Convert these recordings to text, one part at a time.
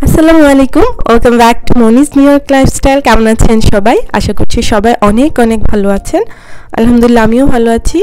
আসসালামু আলাইকুম, welcome back to Moniz new York lifestyle. কেমন আছেন সবাই? আশা করছি সবাই অনেক অনেক ভালো আছেন। আলহামদুলিল্লাহ, আমিও ভালো আছি।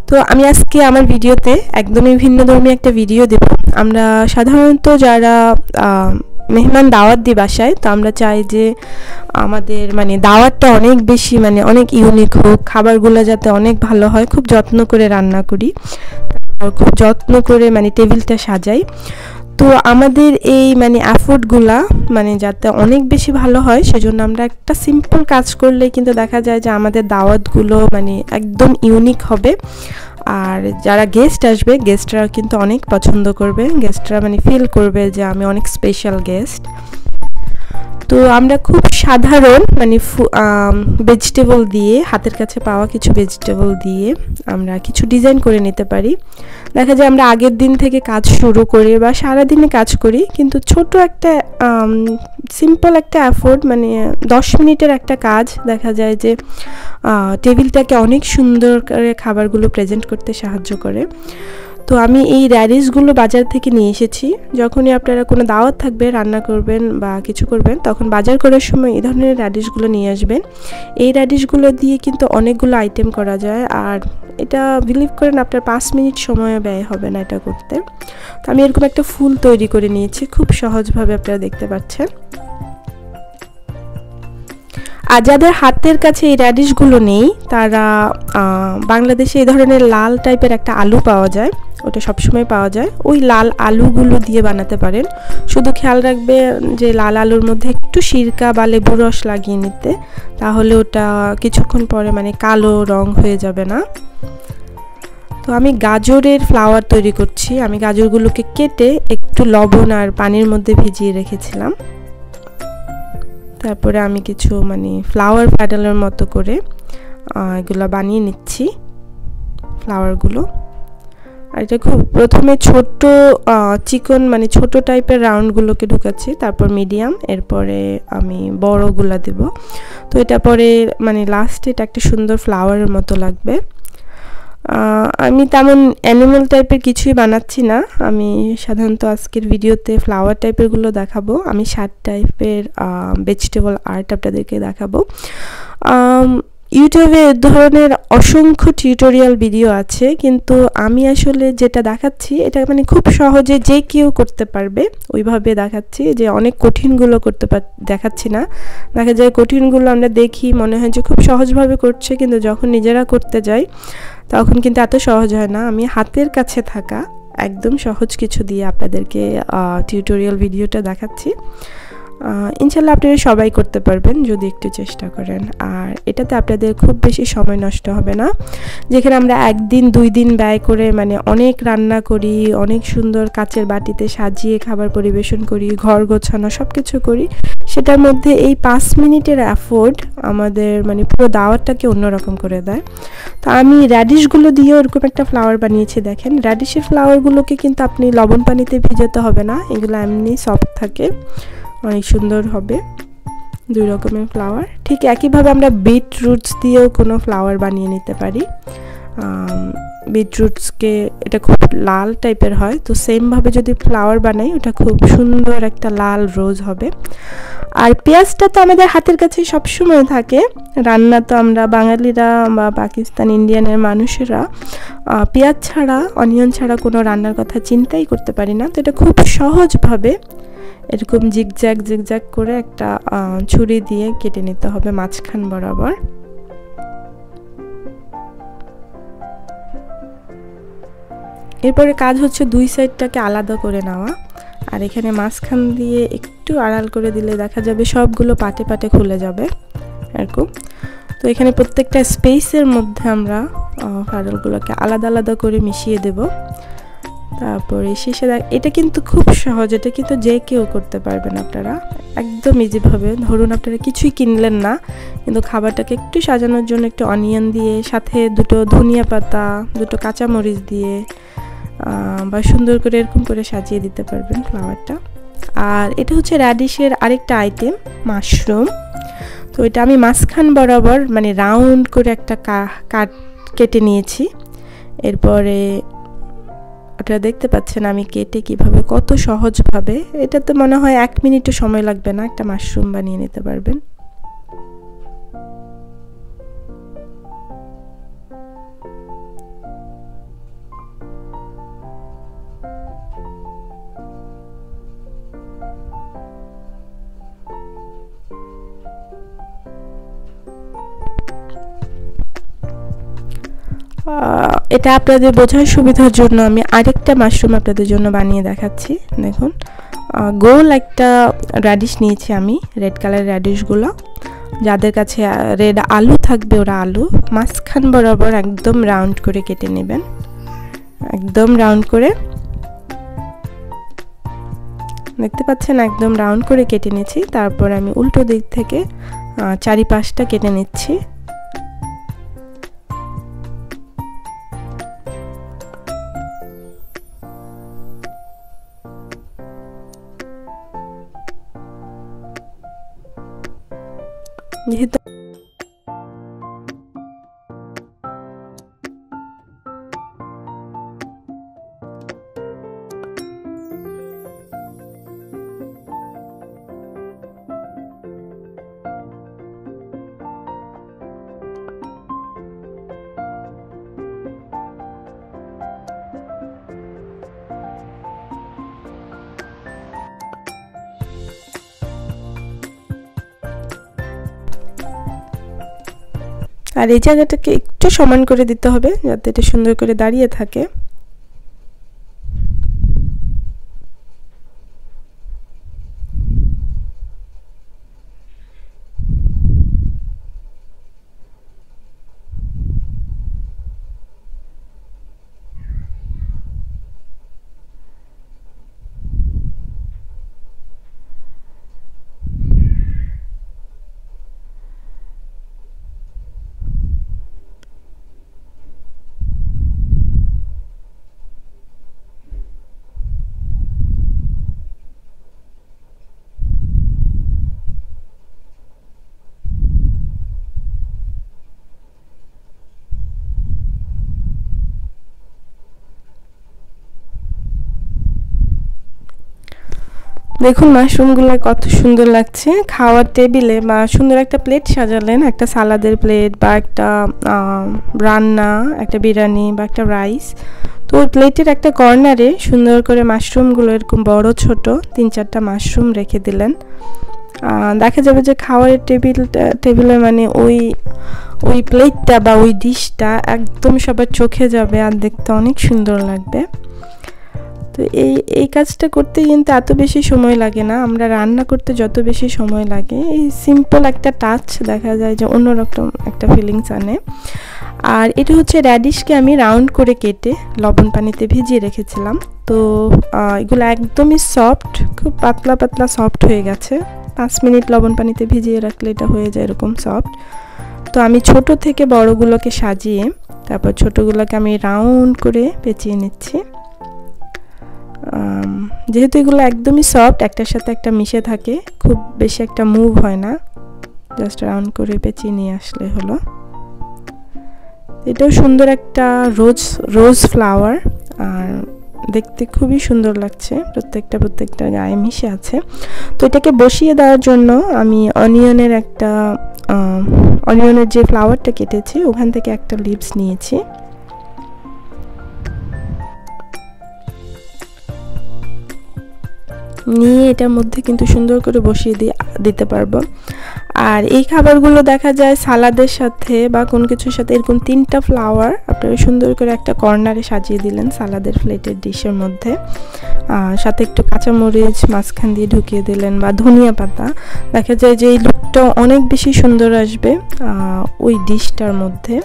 তো আমি আজকে আমার ভিডিওতে একদমই ভিন্নধর্মী একটা ভিডিও দেব। আমরা সাধারণত যারা মেহমান দাওয়াত দিই বাসায়, তো আমরা চাই যে আমাদের দাওয়াতটা অনেক বেশি অনেক ইউনিক হোক, খাবারগুলো যাতে অনেক ভালো হয়, খুব যত্ন করে রান্না করি, খুব যত্ন করে টেবিলটা সাজাই। তো আমাদের এই এফোর্টগুলা যাতে অনেক বেশি ভালো হয়, সেজন্য আমরা একটা সিম্পল কাজ করলে কিন্তু দেখা যায় যে আমাদের দাওয়াতগুলো একদম ইউনিক হবে। আর যারা গেস্ট আসবে, গেস্টরা কিন্তু অনেক পছন্দ করবে, গেস্টরা ফিল করবে যে আমি অনেক স্পেশাল গেস্ট। তো আমরা খুব সাধারণ ভেজিটেবল দিয়ে, হাতের কাছে পাওয়া কিছু ভেজিটেবল দিয়ে আমরা কিছু ডিজাইন করে নিতে পারি। দেখা যায় আমরা আগের দিন থেকে কাজ শুরু করি বা সারাদিনে কাজ করি, কিন্তু ছোট একটা সিম্পল একটা এফোর্ট 10 মিনিটের একটা কাজ দেখা যায় যে টেবিলটাকে অনেক সুন্দর করে খাবারগুলো প্রেজেন্ট করতে সাহায্য করে। তো আমি এই র্যাডিশগুলো বাজার থেকে নিয়ে এসেছি। যখনই আপনারা কোনো দাওয়াত থাকবে, রান্না করবেন বা কিছু করবেন, তখন বাজার করার সময় এই ধরনের র্যাডিশগুলো নিয়ে আসবেন। এই র্যাডিশগুলো দিয়ে কিন্তু অনেকগুলো আইটেম করা যায়, আর এটা বিলিভ করেন আপনার 5 মিনিট সময় ব্যয় হবে না এটা করতে। তো আমি এরকম একটা ফুল তৈরি করে নিয়েছি, খুব সহজভাবে আপনারা দেখতে পাচ্ছেন। আর যাদের হাতের কাছে এই র্যাডিশগুলো নেই, তারা বাংলাদেশে এই ধরনের লাল টাইপের একটা আলু পাওয়া যায়, ওটা সবসময় পাওয়া যায়, ওই লাল আলুগুলো দিয়ে বানাতে পারেন। শুধু খেয়াল রাখবে যে লাল আলুর মধ্যে একটু সিরকা বা লেবু রস লাগিয়ে নিতে, তাহলে ওটা কিছুক্ষণ পরে কালো রং হয়ে যাবে না। তো আমি গাজরের ফ্লাওয়ার তৈরি করছি। আমি গাজরগুলোকে কেটে একটু লবণ আর পানির মধ্যে ভিজিয়ে রেখেছিলাম। তারপরে আমি কিছু ফ্লাওয়ার প্যাডেলের মতো করে এগুলো বানিয়ে নিচ্ছি, ফ্লাওয়ারগুলো। আর এটা খুব প্রথমে ছোট চিকন ছোট টাইপের রাউন্ডগুলোকে ঢুকাচ্ছি, তারপর মিডিয়াম, এরপরে আমি বড়গুলা দেব। তো এটা পরে লাস্টে এটা একটা সুন্দর ফ্লাওয়ারের মতো লাগবে। আমি তেমন অ্যানিমাল টাইপের কিছুই বানাচ্ছি না, আমি সাধারণত আজকের ভিডিওতে ফ্লাওয়ার টাইপেরগুলো দেখাবো। আমি 7 টাইপের ভেজিটেবল আর্ট আপনাদেরকে দেখাবো। ইউটিউবে এ ধরনের অসংখ্য টিউটোরিয়াল ভিডিও আছে, কিন্তু আমি আসলে যেটা দেখাচ্ছি এটা খুব সহজে যে কেউ করতে পারবে ওইভাবে দেখাচ্ছি, যে অনেক কঠিনগুলো দেখাচ্ছি না। দেখা যায় কঠিনগুলো আমরা দেখি, মনে হয় যে খুব সহজভাবে করছে, কিন্তু যখন নিজেরা করতে যাই তখন কিন্তু এত সহজ হয় না। আমি হাতের কাছে থাকা একদম সহজ কিছু দিয়ে আপনাদেরকে টিউটোরিয়াল ভিডিওটা দেখাচ্ছি। ইনশাল্লাহ আপনারা সবাই করতে পারবেন যদি একটু চেষ্টা করেন, আর এটাতে আপনাদের খুব বেশি সময় নষ্ট হবে না। যেখানে আমরা 1 দিন 2 দিন ব্যয় করে অনেক রান্না করি, অনেক সুন্দর কাচের বাটিতে সাজিয়ে খাবার পরিবেশন করি, ঘর গোছানো সব কিছু করি, সেটার মধ্যে এই 5 মিনিটের এফোর্ট আমাদের পুরো দাওয়াতটাকে অন্যরকম করে দেয়। তো আমি র্যাডিশগুলো দিয়েও এরকম একটা ফ্লাওয়ার বানিয়েছি। দেখেন, র্যাডিশের ফ্লাওয়ারগুলোকে কিন্তু আপনি লবণ পানিতে ভিজাতে হবে না, এগুলো এমনি সফট থাকে, অনেক সুন্দর হবে। 2 রকমের ফ্লাওয়ার। ঠিক একইভাবে আমরা বিটরুটস দিয়েও কোনো ফ্লাওয়ার বানিয়ে নিতে পারি। বিটরুটসকে এটা খুব লাল টাইপের হয়, তো সেমভাবে যদি ফ্লাওয়ার বানাই ওটা খুব সুন্দর একটা লাল রোজ হবে। আর পেঁয়াজটা তো আমাদের হাতের কাছে সবসময় থাকে, রান্না তো আমরা বাঙালিরা বা পাকিস্তান ইন্ডিয়ানের মানুষেরা পেঁয়াজ ছাড়া, অনিয়ন ছাড়া কোনো রান্নার কথা চিন্তাই করতে পারি না। তো এটা খুব সহজভাবে এরকম জিগজ্যাগ জিগজ্যাগ করে একটা ছুরি দিয়ে কেটে নিতে হবে মাঝখান বরাবর। এরপরে কাজ হচ্ছে 2 সাইডটাকে আলাদা করে নেওয়া, আর এখানে মাঝখান দিয়ে একটু আড়াল করে দিলে দেখা যাবে সবগুলো পাটে পাটে খুলে যাবে এরকম। তো এখানে প্রত্যেকটা স্পেসের মধ্যে আমরা প্যাডেলগুলোকে আলাদা আলাদা করে মিশিয়ে দেব। তারপরে শেষে এটা কিন্তু খুব সহজ, এটা কিন্তু যে কেউ করতে পারবেন আপনারা একদম ইজিভাবে। ধরুন আপনারা কিছুই কিনলেন না, কিন্তু খাবারটাকে একটু সাজানোর জন্য একটু অনিয়ন দিয়ে, সাথে 2টো ধনিয়া পাতা, 2টো কাঁচামরিচ দিয়ে বা সুন্দর করে এরকম করে সাজিয়ে দিতে পারবেন ফ্লাওয়ারটা। আর এটা হচ্ছে র্যাডিশের আরেকটা আইটেম, মাশরুম। তো এটা আমি মাঝখান বরাবর রাউন্ড করে একটা কাট কেটে নিয়েছি। এরপরে আপনারা দেখতে পাচ্ছেন আমি কেটে কিভাবে কত সহজভাবে, এটাতে মনে হয় 1 মিনিটও সময় লাগবে না, একটা মাশরুম বানিয়ে নিতে পারবেন। এটা আপনাদের বোঝার সুবিধার জন্য আমি আরেকটা মাশরুম আপনাদের জন্য বানিয়ে দেখাচ্ছি। দেখুন, গোল একটা র্যাডিশ নিয়েছি আমি, রেড কালার র্যাডিশগুলো। যাদের কাছে রেড আলু থাকবে ওরা আলু মাঝখান বরাবর একদম রাউন্ড করে কেটে নেবেন, একদম রাউন্ড করে। দেখতে পাচ্ছেন একদম রাউন্ড করে কেটে নিয়েছি। তারপর আমি উল্টো দিক থেকে চারিপাশটা কেটে নিচ্ছি। যেহেতু আর এই জায়গাটাকে একটু সমান করে দিতে হবে যাতে এটা সুন্দর করে দাঁড়িয়ে থাকে। দেখুন মাশরুমগুলো কত সুন্দর লাগছে। খাওয়ার টেবিলে বা সুন্দর একটা প্লেট সাজালেন, একটা সালাদের প্লেট বা একটা রান্না, একটা বিরিয়ানি বা একটা রাইস, তো ওই প্লেটের একটা কর্নারে সুন্দর করে মাশরুমগুলো এরকম বড় ছোট 3-4টা মাশরুম রেখে দিলেন। দেখা যাবে যে খাওয়ারের টেবিলে মানে ওই প্লেটটা বা ওই ডিশটা একদম সবার চোখে যাবে আর দেখতে অনেক সুন্দর লাগবে। তো এই কাজটা করতে কিন্তু এত বেশি সময় লাগে না, আমরা রান্না করতে যত বেশি সময় লাগে, এই সিম্পল একটা টাচ দেখা যায় যে অন্যরকম একটা ফিলিংস আনে। আর এটা হচ্ছে র্যাডিশকে আমি রাউন্ড করে কেটে লবণ পানিতে ভিজিয়ে রেখেছিলাম। তো এগুলো একদমই সফট, খুব পাতলা পাতলা সফট হয়ে গেছে। 5 মিনিট লবণ পানিতে ভিজিয়ে রাখলে এটা হয়ে যায় এরকম সফট। তো আমি ছোট থেকে বড়গুলোকে সাজিয়ে তারপর ছোটগুলোকে আমি রাউন্ড করে পেঁচিয়ে নিচ্ছি। যেহেতু এগুলো একদমই সফট, একটার সাথে একটা মিশে থাকে, খুব বেশি একটা মুভ হয় না, জাস্ট রাউন্ড করে পেঁচিয়ে নিয়ে আসলে হলো। এটাও সুন্দর একটা রোজ ফ্লাওয়ার, আর দেখতে খুবই সুন্দর লাগছে, প্রত্যেকটা গায়ে মিশে আছে। তো এটাকে বসিয়ে দেওয়ার জন্য আমি অনিয়নের যে ফ্লাওয়ারটা কেটেছি ওখান থেকে একটা লিভস নিয়েছি। নিয়ে এটার মধ্যে কিন্তু সুন্দর করে বসিয়ে দিতে পারবো। আর এই খাবারগুলো দেখা যায় সালাদের সাথে বা কোনো কিছুর সাথে, এরকম 3টা ফ্লাওয়ার আপনারা সুন্দর করে একটা কর্নারে সাজিয়ে দিলেন সালাদের প্লেটের ডিশের মধ্যে, সাথে একটু কাঁচামরিচ মাঝখান দিয়ে ঢুকিয়ে দিলেন বা ধনিয়া পাতা, দেখা যায় যে এই লুকটা অনেক বেশি সুন্দর আসবে ওই ডিশটার মধ্যে।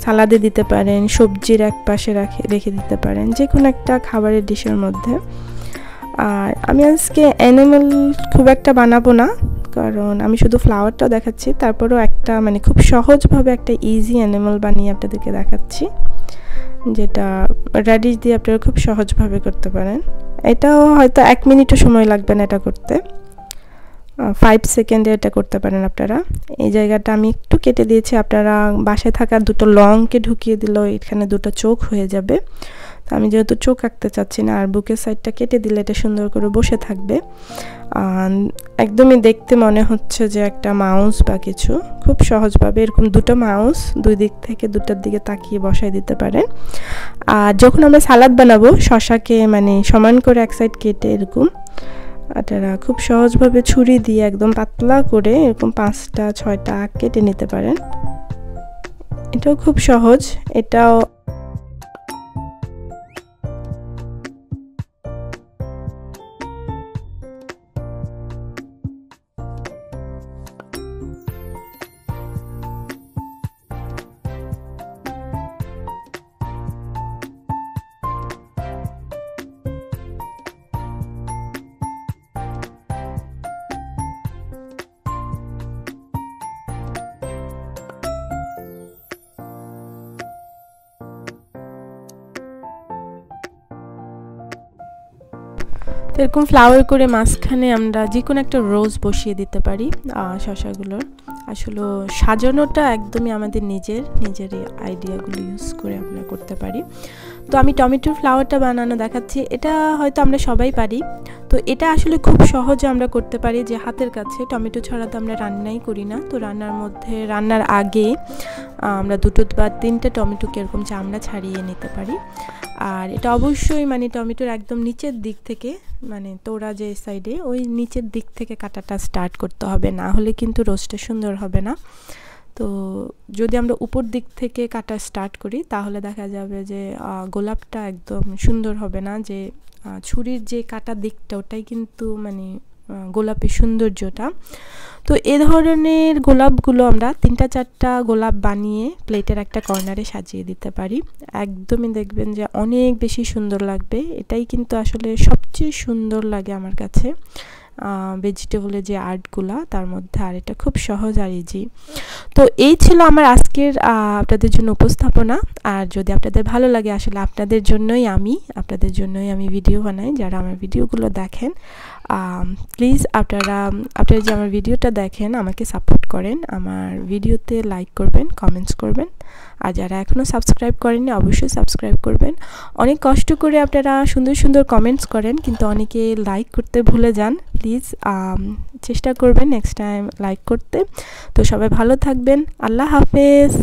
সালাদে দিতে পারেন, সবজির এক পাশে রেখে দিতে পারেন, যে কোনো একটা খাবারের ডিশের মধ্যে। আর আমি আজকে অ্যানিমেল খুব একটা বানাবো না, কারণ আমি শুধু ফ্লাওয়ারটাও দেখাচ্ছি, তারপরেও একটা মানে খুব সহজভাবে একটা ইজি অ্যানিমেল বানিয়ে আপনাদেরকে দেখাচ্ছি, যেটা র্যাডিশ দিয়ে আপনারা খুব সহজভাবে করতে পারেন। এটাও হয়তো 1 মিনিটও সময় লাগবে না এটা করতে, 5 সেকেন্ডে এটা করতে পারেন আপনারা। এই জায়গাটা আমি একটু কেটে দিয়েছি, আপনারা বাসায় থাকা 2টো লংকে ঢুকিয়ে দিলেও এখানে 2টো চোখ হয়ে যাবে। তো আমি যেহেতু চোখ আঁকতে চাচ্ছি না, আর বুকের সাইডটা কেটে দিলে এটা সুন্দর করে বসে থাকবে। একদমই দেখতে মনে হচ্ছে যে একটা মাউস বা কিছু। খুব সহজভাবে এরকম দুটো মাউস দুই দিক থেকে দুটার দিকে তাকিয়ে বসাই দিতে পারেন। আর যখন আমরা সালাদ বানাবো, শসাকে মানে সমান করে এক সাইড কেটে এরকম আপনারা খুব সহজভাবে ছুরি দিয়ে একদম পাতলা করে এরকম 5টা 6টা কেটে নিতে পারেন। এটাও খুব সহজ। এটাও তো এরকম ফ্লাওয়ার করে মাঝখানে আমরা যে কোনো একটা রোজ বসিয়ে দিতে পারি শসাগুলোর। আসলে সাজানোটা একদমই আমাদের নিজেরই আইডিয়াগুলো ইউজ করে আমরা করতে পারি। তো আমি টমেটোর ফ্লাওয়ারটা বানানো দেখাচ্ছি। এটা হয়তো আমরা সবাই পারি। তো এটা আসলে খুব সহজে আমরা করতে পারি, যে হাতের কাছে। টমেটো ছাড়া তো আমরা রান্নাই করি না। তো রান্নার আগে আমরা 2 বা 3টে টমেটোকে এরকম চামড়া ছাড়িয়ে নিতে পারি। আর এটা অবশ্যই মানে টমেটোর একদম নিচের দিক থেকে, মানে তোড়া যে সাইডে, ওই নিচের দিক থেকে কাটাটা স্টার্ট করতে হবে, না হলে কিন্তু রোস্টটা সুন্দর হবে না। তো যদি আমরা উপর দিক থেকে কাটা স্টার্ট করি তাহলে দেখা যাবে যে গোলাপটা একদম সুন্দর হবে না। যে ছুরির যে কাটা দিকটা ওটাই কিন্তু মানে গোলাপের সৌন্দর্যটা। তো এ ধরনের গোলাপগুলো আমরা 3টা 4টা গোলাপ বানিয়ে প্লেটের একটা কর্নারে সাজিয়ে দিতে পারি। একদমই দেখবেন যে অনেক বেশি সুন্দর লাগবে। এটাই কিন্তু আসলে সবচেয়ে সুন্দর লাগে আমার কাছে ভেজিটেবলের যে আর্টগুলা, তার মধ্যে আর এটা খুব সহজ আর ইজি। তো এই ছিল আমার আজকের আপনাদের জন্য উপস্থাপনা। আর যদি আপনাদের ভালো লাগে, আসলে আপনাদের জন্যই আমি ভিডিও বানাই। যারা আমার ভিডিওগুলো দেখেন, প্লিজ আপনারা যে আমার ভিডিওটা দেখেন আমাকে সাপোর্ট করেন। আমার ভিডিওতে লাইক করবেন, কমেন্টস করবেন। আর যারা এখনও সাবস্ক্রাইব করেননি অবশ্যই সাবস্ক্রাইব করবেন। অনেক কষ্ট করে আপনারা সুন্দর সুন্দর কমেন্টস করেন, কিন্তু অনেকে লাইক করতে ভুলে যান। প্লিজ চেষ্টা করবেন নেক্সট টাইম লাইক করতে। তো সবাই ভালো থাকবেন। আল্লাহ হাফেজ।